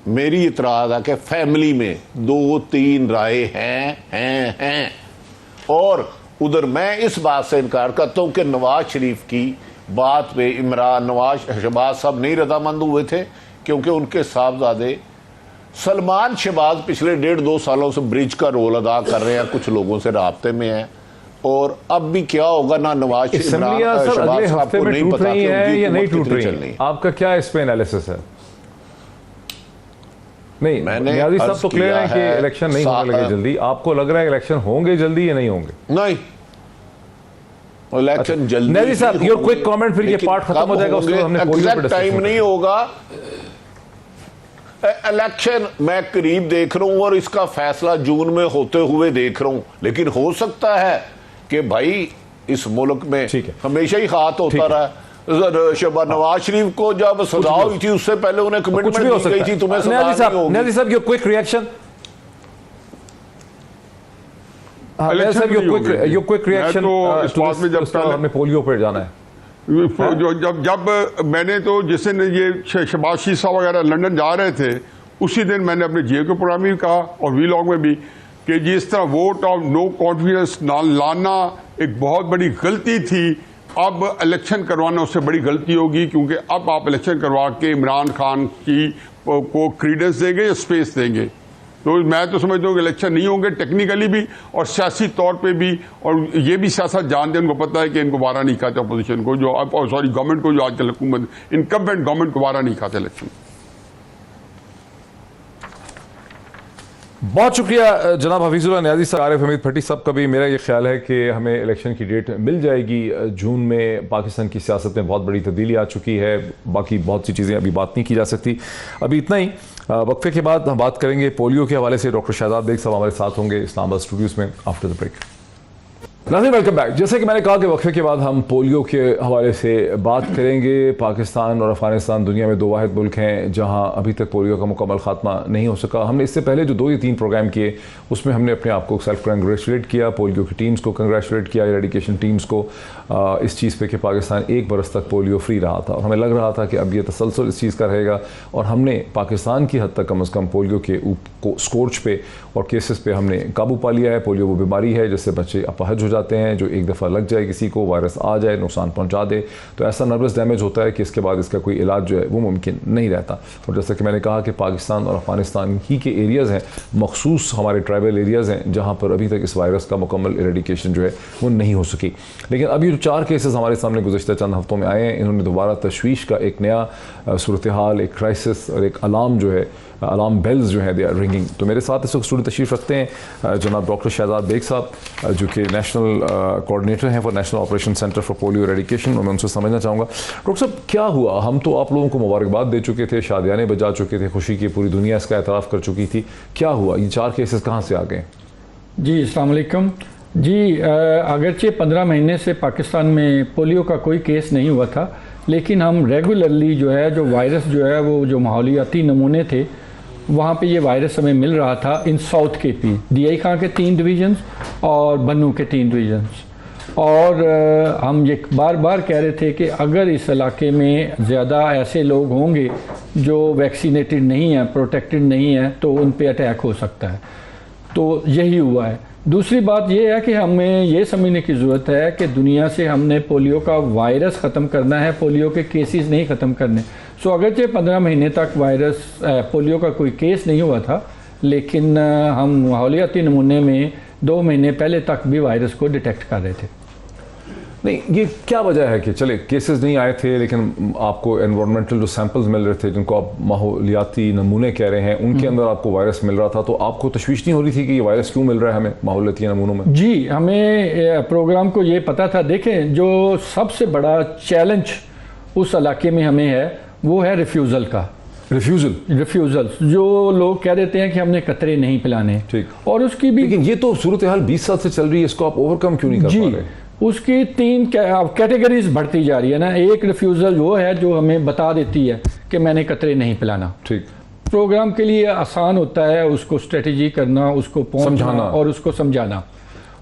मेरी इतराज़ है कि फैमिली में 2-3 राय हैं। और उधर मैं इस बात से इनकार करता हूँ कि नवाज शरीफ की बात पे नवाज शहबाज साहब नहीं रजामंद हुए थे, क्योंकि उनके साहबजादे सलमान शहबाज पिछले 1.5-2 सालों से ब्रिज का रोल अदा कर रहे हैं, कुछ लोगों से राब्ते में हैं। और अब भी क्या होगा ना, नवाज अगले हफ्ते में टूट रही है या नहीं टूट रही है, आपका क्या इस पे एनालिसिस है? नहीं, नियाज़ी साहब तो क्लियर है कि इलेक्शन नहीं होने लगे जल्दी। आपको लग रहा है इलेक्शन होंगे जल्दी या नहीं होंगे? नहीं, इलेक्शन जल्दी। नियाज़ी साहब योर क्विक कमेंट, फिर ये पार्ट खत्म हो जाएगा, उसके हमने पोलियो टाइम नहीं होगा। इलेक्शन मैं करीब देख रहा हूं और इसका फैसला जून में होते हुए देख रहा हूं। लेकिन हो सकता है कि भाई इस मुल्क में हमेशा ही हाथ होता रहा। नवाज शरीफ को जब सजा हुई थी उससे पहले उन्हें कमिटमेंट दी गई थी तुम्हें सजा नहीं होगी। नियाज़ी साहब your quick reaction. Your quick reaction हमें पोलियो पे जाना है। जब मैंने तो जिस दिन ये शहबाज शरीफ साहब वगैरह लंदन जा रहे थे, उसी दिन मैंने अपने जियो के प्रोग्राम में भी कहा और वीलॉग में भी कि जिस तरह वोट ऑफ नो कॉन्फिडेंस लाना एक बहुत बड़ी गलती थी। अब इलेक्शन करवाना उससे बड़ी गलती होगी, क्योंकि अब आप इलेक्शन करवा के इमरान खान की को क्रीडेंस देंगे या स्पेस देंगे। तो मैं तो समझता हूँ कि इलेक्शन नहीं होंगे टेक्निकली भी और सियासी तौर पे भी। और ये भी सियासत जानते हैं, उनको पता है कि इनको वारा नहीं खाते अपोजिशन को, जो सॉरी गवर्नमेंट को, जो आजकल हुकूमत इनकम्बेंट गवर्नमेंट को वारा नहीं खाते इलेक्शन। बहुत शुक्रिया जनाब हफीजुल्लाह नियाज़ी साहब, आरिफ हमीद भट्टी साहब का भी। मेरा ये ख्याल है कि हमें इलेक्शन की डेट मिल जाएगी जून में। पाकिस्तान की सियासत में बहुत बड़ी तब्दीली आ चुकी है, बाकी बहुत सी चीज़ें अभी बात नहीं की जा सकती। अभी इतना ही। वक्फे के बाद हम बात करेंगे पोलियो के हवाले से। डॉक्टर शहजाद बेग साहब हमारे साथ होंगे इस्लामाबाद स्टूडियोज़ में आफ्टर द ब्रेक। नाज़रीन वेलकम बैक। जैसे कि मैंने कहा कि वक्फे के बाद हम पोलियो के हवाले से बात करेंगे। पाकिस्तान और अफगानिस्तान दुनिया में 2 वाहिद मुल्क हैं जहां अभी तक पोलियो का मुकम्मल खात्मा नहीं हो सका। हमने इससे पहले जो 2 या 3 प्रोग्राम किए उसमें हमने अपने आप को सेल्फ कंग्रेचुलेट किया, पोलियो की टीम्स को कंग्रेचुलेट किया, एरेडिकेशन टीम्स को, इस चीज़ पे कि पाकिस्तान 1 बरस तक पोलियो फ्री रहा था और हमें लग रहा था कि अब ये तसलसल इस चीज़ का रहेगा। और हमने पाकिस्तान की हद तक कम अज़ कम पोलियो के स्कोर्च पे और केसेस पे हमने काबू पा लिया है। पोलियो वो बीमारी है जिससे बच्चे अपाहज हो जाते हैं, जो एक दफ़ा लग जाए किसी को, वायरस आ जाए, नुकसान पहुंचा दे, तो ऐसा नर्वस डैमेज होता है कि इसके बाद इसका कोई इलाज जो है वो मुमकिन नहीं रहता। और जैसा कि मैंने कहा कि पाकिस्तान और अफगानिस्तान ही के एरियाज़ हैं, मखसूस हमारे ट्राइबल एरियाज़ हैं जहाँ पर अभी तक इस वायरस का मुकम्मल एरेडिकेशन जो है वो नहीं हो सकी। लेकिन अभी जो 4 केसेस हमारे सामने गुज़श्ता चंद हफ्तों में आए हैं, इन्होंने दोबारा तशवीश का एक नया सूरत हाल, एक क्राइसिस और एक अलार्म जो है, अलार्म बेल्स जो है दे आर रिंगिंग। तो मेरे साथ इस वक्त स्टूडियो तशरीफ़ रखते हैं जनाब डॉक्टर शहजाद बेग साहब, जो कि नेशनल कोऑर्डिनेटर हैं for national operation centre for polio eradication. और मैं उनसे समझना चाहूँगा डॉक्टर साहब क्या हुआ? हम तो आप लोगों को मुबारकबाद दे चुके थे, शादियाने बजा चुके थे, खुशी की पूरी दुनिया इसका एतराफ़ कर चुकी थी, क्या हुआ? ये 4 केसेस कहाँ से आ गए? जी अस्सलाम वालेकुम जी। अगरचे 15 महीने से पाकिस्तान में पोलियो का कोई केस नहीं हुआ था, लेकिन हम रेगुलरली जो है जो वायरस जो है वो जो माहौलियाती नमूने थे वहाँ पे ये वायरस हमें मिल रहा था इन साउथ केपी, DI खां के 3 डिवीजन्स और बन्नू के 3 डिवीजन्स। और हम ये बार बार कह रहे थे कि अगर इस इलाके में ज़्यादा ऐसे लोग होंगे जो वैक्सीनेटेड नहीं हैं, प्रोटेक्टेड नहीं हैं, तो उन पे अटैक हो सकता है। तो यही हुआ है। दूसरी बात यह है कि हमें ये समझने की ज़रूरत है कि दुनिया से हमने पोलियो का वायरस ख़त्म करना है, पोलियो के केसेस नहीं ख़त्म करने। सो अगरचे 15 महीने तक पोलियो का कोई केस नहीं हुआ था, लेकिन हम माहौलियाती नमूने में 2 महीने पहले तक भी वायरस को डिटेक्ट कर रहे थे। नहीं, ये क्या वजह है कि चले केसेस नहीं आए थे लेकिन आपको एनवायरमेंटल जो सैंपल्स मिल रहे थे, जिनको आप माहौलियाती नमूने कह रहे हैं, उनके अंदर आपको वायरस मिल रहा था, तो आपको तशवीश नहीं हो रही थी कि ये वायरस क्यों मिल रहा है हमें माहौलियाती नमूनों में? जी, हमें प्रोग्राम को ये पता था। देखें, जो सबसे बड़ा चैलेंज उस इलाके में हमें है वो है रिफ्यूज़ल का। रिफ्यूज़ल जो लोग कह देते हैं कि हमने कतरे नहीं पिलाने, ठीक, और उसकी भी, लेकिन ये तो सूरत हाल 20 साल से चल रही है, इसको आप ओवरकम क्यों नहीं कर पा रहे? उसकी 3 कैटेगरीज बढ़ती जा रही है ना। एक रिफ्यूज़ल वो है जो हमें बता देती है कि मैंने कतरे नहीं पिलाना, ठीक। प्रोग्राम के लिए आसान होता है उसको स्ट्रेटजी करना, उसको समझाना और उसको समझाना।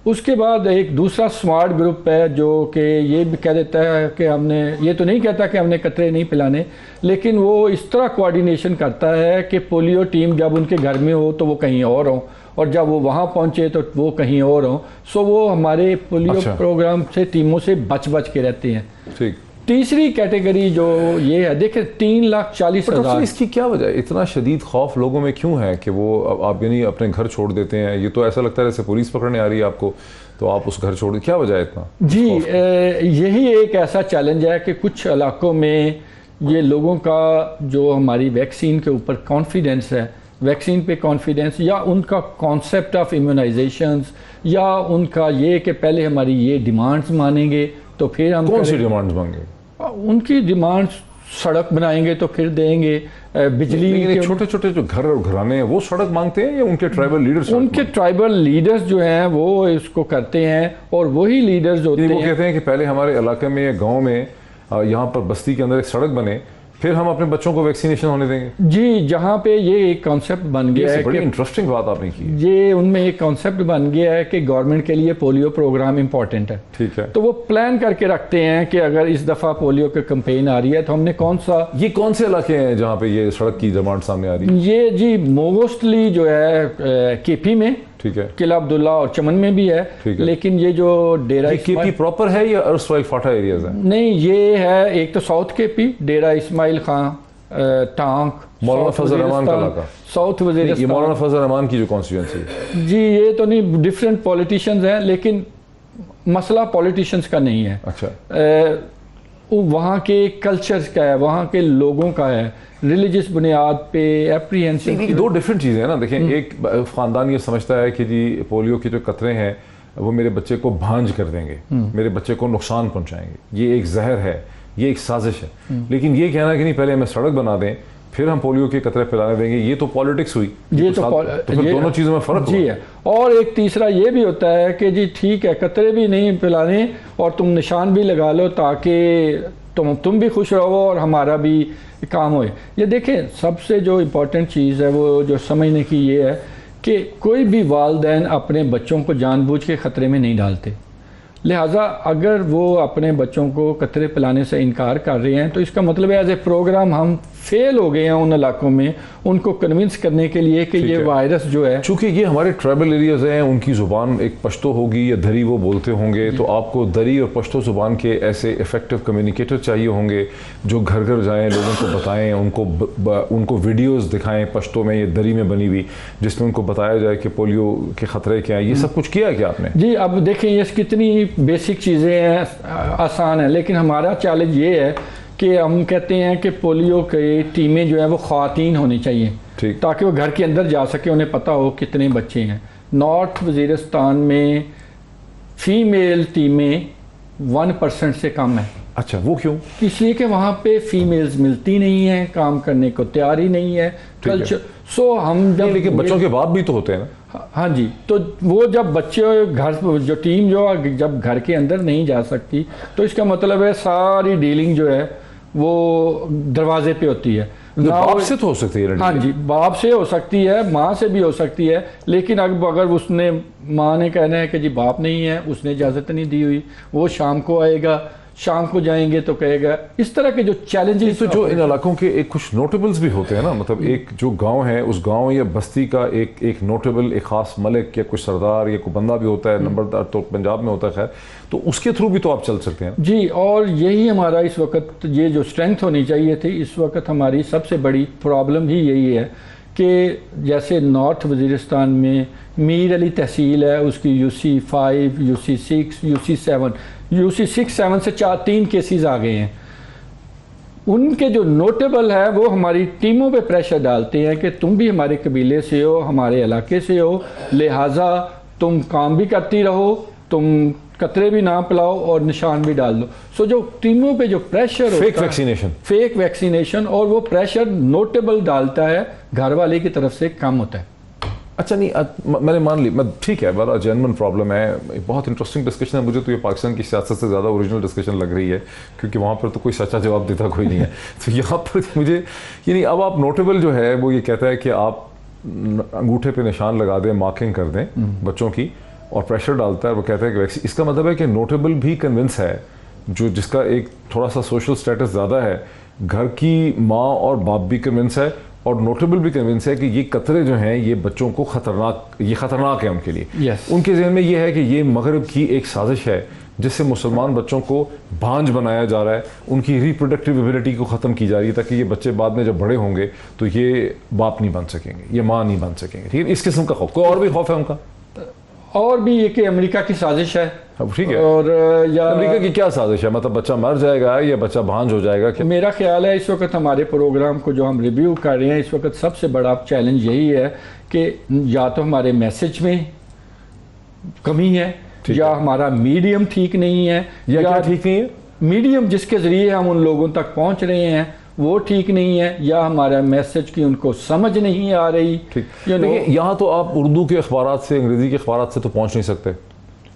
उसके बाद एक दूसरा स्मार्ट ग्रुप है जो कि ये भी कह देता है कि हमने, ये तो नहीं कहता कि हमने कतरे नहीं पिलाने, लेकिन वो इस तरह कोऑर्डिनेशन करता है कि पोलियो टीम जब उनके घर में हो तो वो कहीं और हो, और जब वो वहाँ पहुँचे तो वो कहीं और हो। सो वो हमारे पोलियो प्रोग्राम से टीमों से बच के रहते हैं, ठीक। तीसरी कैटेगरी जो ये है, देखिए 3,40,000। इसकी क्या वजह है? इतना शदीद खौफ लोगों में क्यों है कि वो आप यानी अपने घर छोड़ देते हैं? ये तो ऐसा लगता है जैसे पुलिस पकड़ने आ रही है आपको, तो आप उस घर छोड़, क्या वजह है इतना? जी, यही एक ऐसा चैलेंज है कि कुछ इलाकों में ये लोगों का जो हमारी वैक्सीन के ऊपर कॉन्फिडेंस है, वैक्सीन पे कॉन्फिडेंस, या उनका कॉन्सेप्ट ऑफ इम्यूनाइजेशंस, या उनका ये कि पहले हमारी ये डिमांड्स मानेंगे तो फिर हम, कौन सी डिमांड्स मांगे? उनकी डिमांड्स, सड़क बनाएंगे तो फिर देंगे, बिजली। छोटे छोटे जो घर और घराने हैं वो सड़क मांगते हैं या उनके ट्राइबल लीडर्स? उनके ट्राइबल लीडर्स जो हैं वो इसको करते हैं, और वही लीडर्स होते हैं, वो कहते हैं कि पहले हमारे इलाके में या गाँव में, यहाँ पर बस्ती के अंदर एक सड़क बने, फिर हम अपने बच्चों को वैक्सीनेशन होने देंगे। जी, जहाँ पे ये एक कॉन्सेप्ट बन गया है, बड़ी इंटरेस्टिंग बात आपने की। ये उनमें एक कॉन्सेप्ट बन गया है कि गवर्नमेंट के लिए पोलियो प्रोग्राम इंपॉर्टेंट है, ठीक है। तो वो प्लान करके रखते हैं कि अगर इस दफ़ा पोलियो की कैंपेन आ रही है तो हमने कौन से इलाके हैं जहाँ पे ये सड़क की डिमांड सामने आ रही है? ये जी मोस्टली जो है केपी में, ठीक है, किला अब्दुल्ला और चमन में भी है, लेकिन ये जो डेरा केपी प्रॉपर है या अर्सवाइल फाटा एरियाज है? नहीं, ये है एक तो साउथ केपी, डेरा इस्माइल खां, टांक, मौलाना फजल रहमान का इलाका, साउथ वजीरिस्तान। ये मौलाना फजल रहमान की जो कॉन्स्टिट्यूएंसी है। जी, ये तो नहीं, डिफरेंट पॉलिटिशियंस हैं, लेकिन मसला पॉलिटिशियंस का नहीं है। अच्छा, वहाँ के कल्चर्स का है, वहाँ के लोगों का है, रिलीजियस बुनियाद पे एप्रीहेंशन। दो डिफरेंट चीज़ें हैं ना। देखें, एक ख़ानदान ये समझता है कि जी पोलियो के जो कतरे हैं वो मेरे बच्चे को भांज कर देंगे, मेरे बच्चे को नुकसान पहुँचाएंगे, ये एक जहर है, ये एक साजिश है। लेकिन ये कहना कि नहीं पहले हमें सड़क बना दें फिर हम पोलियो के कतरे पिलाने देंगे, ये तो पॉलिटिक्स हुई। ये तो फिर दोनों चीज़ों में फ़र्क जी है। और एक तीसरा ये भी होता है कि जी ठीक है, कतरे भी नहीं पिलाने और तुम निशान भी लगा लो ताकि तुम भी खुश रहो और हमारा भी काम होए। ये देखें, सबसे जो इम्पोर्टेंट चीज़ है वो जो समझने की ये है कि कोई भी वालिदैन अपने बच्चों को जानबूझ के ख़तरे में नहीं डालते। लिहाजा अगर वो अपने बच्चों को कतरे पिलाने से इनकार कर रहे हैं तो इसका मतलब है एज ए प्रोग्राम हम फेल हो गए हैं उन इलाकों में उनको कन्विंस करने के लिए कि ये वायरस जो है, चूँकि ये हमारे ट्राइबल एरियाज़ हैं, उनकी ज़ुबान एक पश्तो होगी या दरी वो बोलते होंगे, तो आपको दरी और पश्तो ज़ुबान के ऐसे इफ़ेक्टिव कम्युनिकेटर चाहिए होंगे जो घर घर जाएँ, लोगों को बताएँ, उनको वीडियोज़ दिखाएँ पश्तो में, ये दरी में बनी हुई, जिसमें उनको बताया जाए कि पोलियो के ख़तरे क्या हैं। ये सब कुछ किया क्या आपने? जी, अब देखें ये कितनी बेसिक चीज़ें हैं, आसान है, लेकिन हमारा चैलेंज ये है कि हम कहते हैं कि पोलियो की टीमें जो है वो ख़वातीन होनी चाहिए, ठीक, ताकि वो घर के अंदर जा सके, उन्हें पता हो कितने बच्चे हैं। नॉर्थ वज़ीरिस्तान में फ़ीमेल टीमें 1% से कम है। अच्छा, वो क्यों? इसलिए कि वहाँ पे फीमेल्स मिलती नहीं हैं, काम करने को तैयार ही नहीं है कल्चर। सो हम जब, लेकिन बच्चों के बाप भी तो होते हैं ना। हाँ जी, तो वो जब बच्चे घर, जो टीम जो जब घर के अंदर नहीं जा सकती तो इसका मतलब है सारी डीलिंग जो है वो दरवाजे पे होती है। बाप से तो हो सकती है हाँ जी, बाप से हो सकती है, माँ से भी हो सकती है, लेकिन अब अगर उसने माँ ने कहना है कि जी बाप नहीं है, उसने इजाज़त नहीं दी हुई, वो शाम को आएगा, शाम को जाएंगे तो कहेगा, इस तरह के जो चैलेंजेस। तो जो इन इलाकों के एक कुछ नोटेबल्स भी होते हैं ना, मतलब एक जो गांव है उस गांव या बस्ती का एक नोटेबल, एक खास मलिक या कोई सरदार या कोई बंदा भी होता है, नंबरदार तो पंजाब में होता है, खैर, तो उसके थ्रू भी तो आप चल सकते हैं जी। और यही हमारा इस वक्त ये जो स्ट्रेंथ होनी चाहिए थी, इस वक्त हमारी सबसे बड़ी प्रॉब्लम ही यही है कि जैसे नॉर्थ वज़ीरिस्तान में मीर अली तहसील है, उसकी UC5, UC6, UC7 से 3 केसेस आ गए हैं। उनके जो नोटेबल है वो हमारी टीमों पे प्रेशर डालते हैं कि तुम भी हमारे कबीले से हो, हमारे इलाके से हो, लिहाजा तुम काम भी करती रहो, तुम कतरे भी ना पिलाओ और निशान भी डाल दो। सो जो टीमों पे जो प्रेशर फेक वैक्सीनेशन और वो प्रेशर नोटेबल डालता है, घर वाले की तरफ से कम होता है। अच्छा नहीं, मैंने मान ली, मैं ठीक है, बड़ा जेन्युइन प्रॉब्लम है, बहुत इंटरेस्टिंग डिस्कशन है। मुझे तो ये पाकिस्तान की सियासत से ज़्यादा ओरिजिनल डिस्कशन लग रही है, क्योंकि वहाँ पर तो कोई सच्चा जवाब देता कोई नहीं है। तो यहाँ पर मुझे यानी अब आप नोटेबल जो है वो ये कहता है कि आप अंगूठे पे निशान लगा दें, मार्किंग कर दें बच्चों की, और प्रेशर डालता है, वो कहता है कि वैक्सीन। इसका मतलब है कि नोटेबल भी कन्विंस है, जो जिसका एक थोड़ा सा सोशल स्टेटस ज़्यादा है, घर की माँ और बाप भी कन्विंस है, और नोटेबल भी कन्विंस है कि ये कतरे जो हैं ये बच्चों को खतरनाक है उनके लिए। yes. उनके जहन में ये है कि ये मगरब की एक साजिश है जिससे मुसलमान बच्चों को भांज बनाया जा रहा है, उनकी रिप्रोडक्टिव एबिलिटी को ख़त्म की जा रही है, ताकि ये बच्चे बाद में जब बड़े होंगे तो ये बाप नहीं बन सकेंगे, ये माँ नहीं बन सकेंगे। ठीक है, इस किस्म का खौफ। कोई और भी खौफ है उनका? और भी ये कि अमेरिका की साजिश है। ठीक है, और या अमेरिका की क्या साजिश है? मतलब बच्चा मर जाएगा या बच्चा भांज हो जाएगा क्या? मेरा ख्याल है इस वक्त हमारे प्रोग्राम को जो हम रिव्यू कर रहे हैं, इस वक्त सबसे बड़ा चैलेंज यही है कि या तो हमारे मैसेज में कमी है, या हमारा मीडियम ठीक नहीं है, या क्या ठीक नहीं है? मीडियम जिसके ज़रिए हम उन लोगों तक पहुंच रहे हैं वो ठीक नहीं है, या हमारा मैसेज की उनको समझ नहीं आ रही। ठीक, यहाँ तो आप उर्दू के अखबार से, अंग्रेजी के अखबार से तो पहुँच नहीं सकते।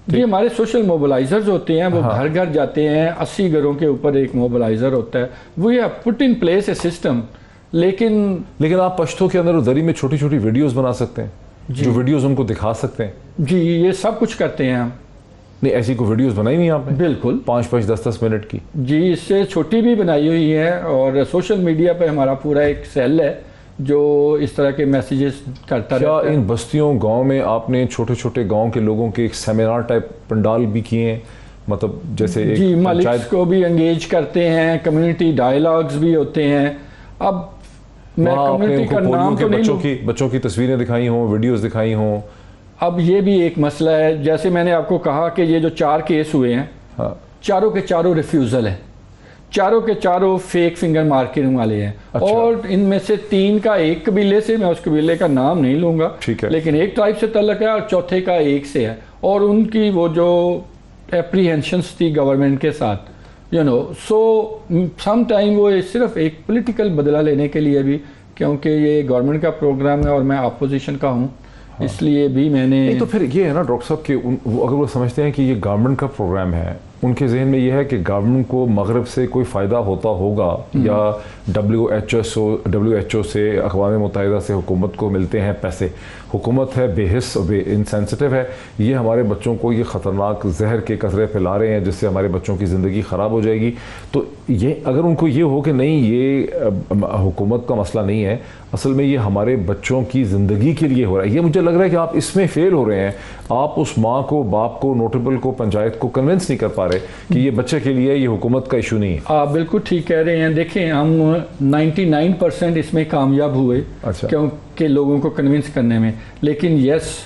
जी, हमारे सोशल मोबिलाइजर्स होते हैं, वो घर घर जाते हैं, 80 घरों के ऊपर एक मोबिलाइजर होता है, we have put in place a system. लेकिन आप पश्तो के अंदर दरी में छोटी छोटी वीडियोस बना सकते हैं, जो वीडियोस उनको दिखा सकते हैं। जी, ये सब कुछ करते हैं हम। नहीं, ऐसी कोई वीडियोस बनाई नहीं आपने? बिल्कुल, 5-5, 10-10 मिनट की। जी, इससे छोटी भी बनाई हुई है, और सोशल मीडिया पे हमारा पूरा एक सेल है जो इस तरह के मैसेजेस करता रहता है। क्या इन बस्तियों गांव में आपने छोटे छोटे गांव के लोगों के एक सेमिनार टाइप पंडाल भी किए हैं? मतलब जैसे जी, मालिक्स को भी एंगेज करते हैं, कम्युनिटी डायलॉग्स भी होते हैं। अब मैं कम्युनिटी का नाम तो नहीं, बच्चों की तस्वीरें दिखाई हों, वीडियोस दिखाई हों। अब ये भी एक मसला है, जैसे मैंने आपको कहा कि ये जो 4 केस हुए हैं, हाँ, चारों के चारों रिफ्यूज़ल है, चारों के चारों फेक फिंगर मार्किंग वाले हैं। अच्छा। और इनमें से 3 का एक कबीले से, मैं उस कबीले का नाम नहीं लूँगा, लेकिन एक ट्राइब से तल्लक है, और चौथे का एक से है। और उनकी वो जो एप्रीहेंशंस थी गवर्नमेंट के साथ, सो सम टाइम वो सिर्फ एक पॉलिटिकल बदला लेने के लिए भी, क्योंकि ये गवर्नमेंट का प्रोग्राम है और मैं अपोजिशन का हूँ, हाँ, इसलिए भी मैंने। नहीं तो फिर ये है ना डॉक्टर साहब कि अगर वो समझते हैं कि ये गवर्नमेंट का प्रोग्राम है, उनके जहन में ये है कि गवर्नमेंट को मगरब से कोई फ़ायदा होता होगा, या WHO से, अक़वाम मुत्तहिदा से हुकूमत को मिलते हैं पैसे, हुकूमत है बेहिस और इनसेंसिटिव है, ये हमारे बच्चों को ये ख़तरनाक जहर के कतरे फैला रहे हैं जिससे हमारे बच्चों की ज़िंदगी ख़राब हो जाएगी। तो ये अगर उनको ये हो कि नहीं, ये हुकूमत का मसला नहीं है, असल में ये हमारे बच्चों की ज़िंदगी के लिए हो रहा है, ये मुझे लग रहा है कि आप इसमें फ़ेल हो रहे हैं। आप उस माँ को, बाप को, नोटेबल को, पंचायत को कन्विंस नहीं कर पा रहे कि ये बच्चे के लिए, ये हुकूमत का इशू नहीं है। आप बिल्कुल ठीक कह रहे हैं। देखें, हम 99% इसमें कामयाब हुए, अच्छा, क्योंकि लोगों को कन्विंस करने में। लेकिन यस,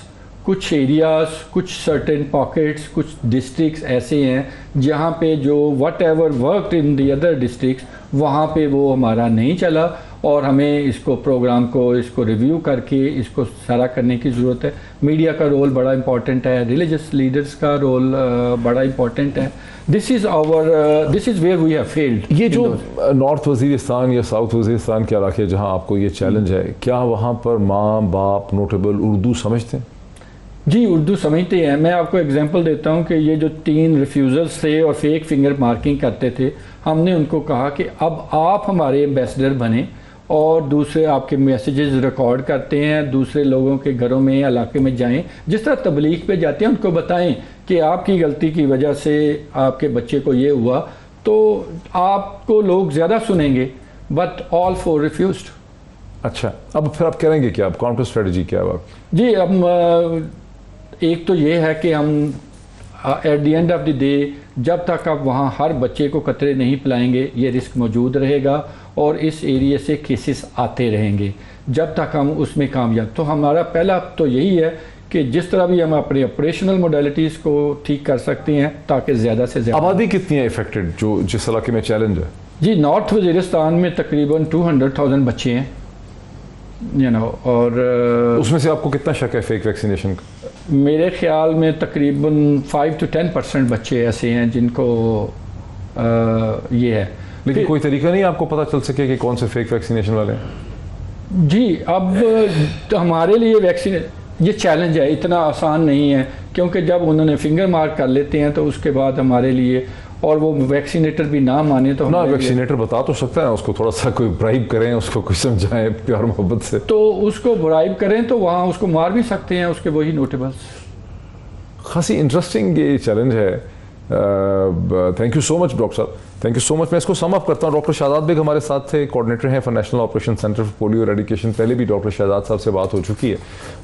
कुछ एरियाज़, कुछ सर्टेन पॉकेट्स, कुछ डिस्ट्रिक्ट्स ऐसे हैं जहाँ पे जो what ever worked in the other districts, वहाँ पे वो हमारा नहीं चला, और हमें इसको प्रोग्राम को इसको रिव्यू करके इसको सारा करने की ज़रूरत है। मीडिया का रोल बड़ा इंपॉर्टेंट है, रिलीजियस लीडर्स का रोल बड़ा इंपॉर्टेंट है। This is where we have failed. ये जो नॉर्थ वज़ीरिस्तान या साउथ वज़ीरिस्तान के इलाके जहाँ आपको ये चैलेंज है, क्या वहाँ पर माँ बाप नोटेबल उर्दू समझते हैं? जी, उर्दू समझते हैं। मैं आपको एग्जांपल देता हूँ कि ये जो 3 रिफ्यूज़ल्स थे और फेक फिंगर मार्किंग करते थे, हमने उनको कहा कि अब आप हमारे एम्बेसडर बने और दूसरे आपके मैसेजेस रिकॉर्ड करते हैं, दूसरे लोगों के घरों में इलाके में जाएं, जिस तरह तबलीग पे जाते हैं उनको बताएं कि आपकी गलती की वजह से आपके बच्चे को ये हुआ, तो आपको लोग ज़्यादा सुनेंगे, बट ऑल फोर रिफ्यूज्ड। अच्छा, अब फिर आप करेंगे क्या, अब काउंटर स्ट्रेटजी क्या है अब? जी, अब एक तो ये है कि हम at the end of the day जब तक आप वहाँ हर बच्चे को कतरे नहीं पिलाएंगे ये रिस्क मौजूद रहेगा और इस एरिया से केसेस आते रहेंगे जब तक हम उसमें कामयाब। तो हमारा पहला तो यही है कि जिस तरह भी हम अपने ऑपरेशनल मोडेलिटीज़ को ठीक कर सकते हैं ताकि ज़्यादा से ज़्यादा। आबादी कितनी है इफेक्टेड जो जिस इलाके में चैलेंज है? जी, नॉर्थ वज़ीरिस्तान में तकरीबन 200,000 बच्चे हैं, और उसमें से आपको कितना शक है फेक वैक्सीनेशन का? मेरे ख्याल में तकरीबन 5 to 10% बच्चे ऐसे हैं जिनको ये है। लेकिन कोई तरीका नहीं आपको पता चल सके कि कौन से फेक वैक्सीनेशन वाले हैं? जी, अब तो हमारे लिए वैक्सीन ये चैलेंज है, इतना आसान नहीं है, क्योंकि जब उन्होंने फिंगर मार्क कर लेते हैं तो उसके बाद हमारे लिए, और वो वैक्सीनेटर भी ना माने तो ना, वैक्सीनेटर बता तो सकता है, उसको थोड़ा सा कोई ब्राइब करें, उसको कुछ समझाएं प्यार मोहब्बत से, तो उसको ब्राइब करें तो वहाँ उसको मार भी सकते हैं उसके वही नोटेबल्स। खासी इंटरेस्टिंग ये चैलेंज है। Thank you so much doctor साहब, थैंक यू सो मच। मैं इसको सम अप करता हूँ। डॉक्टर शाहजाद बेग हमारे साथ थे, कोऑर्डिनेटर हैं for national operation centre for polio eradication. पहले भी डॉक्टर शाहजाद साहब से बात हो चुकी है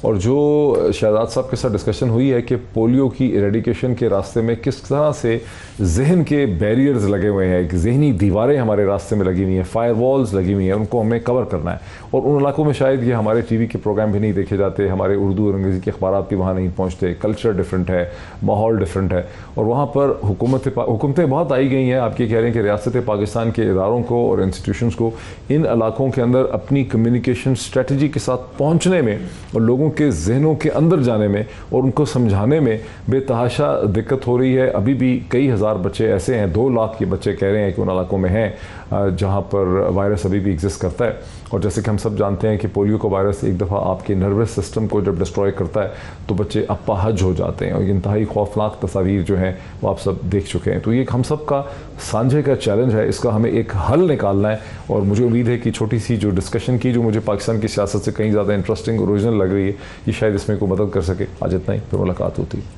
और जो शाहजाद साहब के साथ डिस्कशन हुई है कि पोलियो की एरेडिकेशन के रास्ते में किस तरह से जहन के बैरियर्स लगे हुए हैं, जहनी दीवारें हमारे रास्ते में लगी हुई हैं, फायर वॉल्स लगी हुई हैं, उनको हमें कवर करना है। और उन इलाकों में शायद ये हमारे टीवी के प्रोग्राम भी नहीं देखे जाते, हमारे उर्दू और अंग्रेज़ी के अखबार भी वहाँ नहीं पहुँचते, कल्चर डिफरेंट है, माहौल डिफरेंट है, और वहाँ पर हुकूमतें बहुत आई गई हैं। आप ये कह रहे हैं कि रियासत पाकिस्तान के इदारों को और इंस्टीट्यूशंस को इन इलाकों के अंदर अपनी कम्युनिकेशन स्ट्रेटजी के साथ पहुँचने में और लोगों के जहनों के अंदर जाने में और उनको समझाने में बेतहाशा दिक्कत हो रही है। अभी भी कई हज़ार बच्चे ऐसे हैं, 2 लाख के बच्चे कह रहे हैं कि उन इलाकों में हैं जहाँ पर वायरस अभी भी एग्जिस्ट करता है। और जैसे कि हम सब जानते हैं कि पोलियो का वायरस एक दफ़ा आपके नर्वस सिस्टम को जब डिस्ट्रॉय करता है तो बच्चे अपाहज हो जाते हैं, और इंतहाई खौफनाक तस्वीर जो हैं वो आप सब देख चुके हैं। तो ये हम सब का सांझे का चैलेंज है, इसका हमें एक हल निकालना है। और मुझे उम्मीद है कि छोटी सी जो डिस्कशन की, जो मुझे पाकिस्तान की सियासत से कहीं ज़्यादा इंटरेस्टिंग ओरिजिनल लग रही है, ये शायद इसमें कोई मदद कर सके। आज इतना ही, फिर मुलाकात होती है।